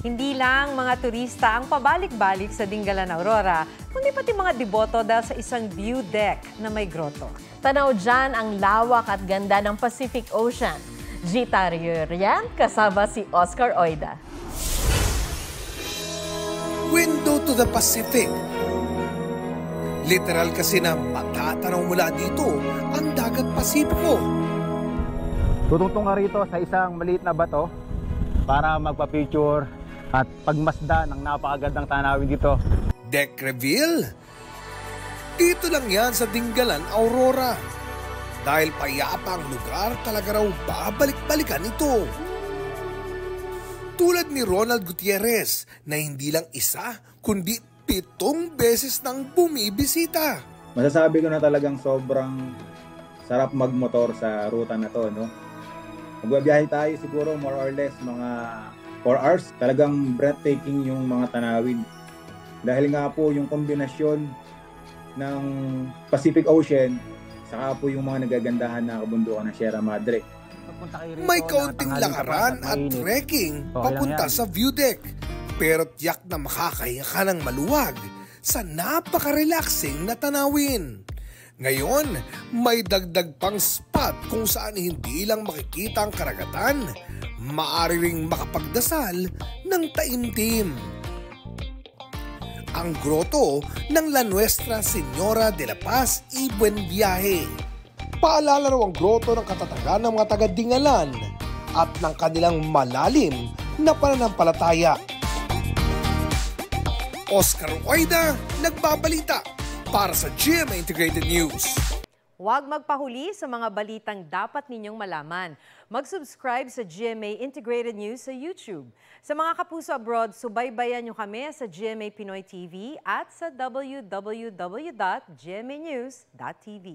Hindi lang mga turista ang pabalik-balik sa Dingalan Aurora, kundi pati mga deboto dahil sa isang view deck na may grotto. Tanaw dyan ang lawak at ganda ng Pacific Ocean. Gita Riorian, kasama si Oscar Oida. Window to the Pacific. Literal kasi na matatanaw mula dito ang dagat Pasipiko. Tutungtong ka rito sa isang maliit na bato para magpa-picture at pagmasda ng napakagandang tanawin dito. Deck reveal? Dito lang yan sa Dingalan Aurora. Dahil payapa ang lugar, talaga raw babalik-balikan ito. Tulad ni Ronald Gutierrez na hindi lang isa, kundi 7 beses nang bumibisita. Masasabi ko na talagang sobrang sarap magmotor sa ruta na to, no? Magbabiyahe tayo siguro more or less mga 4 hours. Talagang breathtaking yung mga tanawin. Dahil nga po yung kombinasyon ng Pacific Ocean saka po yung mga nagagandahan na kabundukan ng Sierra Madre. May kaunting lakaran at trekking papunta sa view deck. Pero tiyak na makakaya ka ng maluwag sa napaka-relaxing na tanawin. Ngayon, may dagdag pang spot kung saan hindi lang makikita ang karagatan, maaari ring makapagdasal ng taimtim. Ang grotto ng La Nuestra Señora de la Paz y Buen Viaje. Paalala raw ang grotto ng katatagan ng mga taga-Dingalan at ng kanilang malalim na pananampalataya. Oscar Oida, nagbabalita para sa GMA Integrated News. Huwag magpahuli sa mga balitang dapat ninyong malaman. Mag-subscribe sa GMA Integrated News sa YouTube. Sa mga kapuso abroad, subaybayan nyo kami sa GMA Pinoy TV at sa www.gmanews.tv.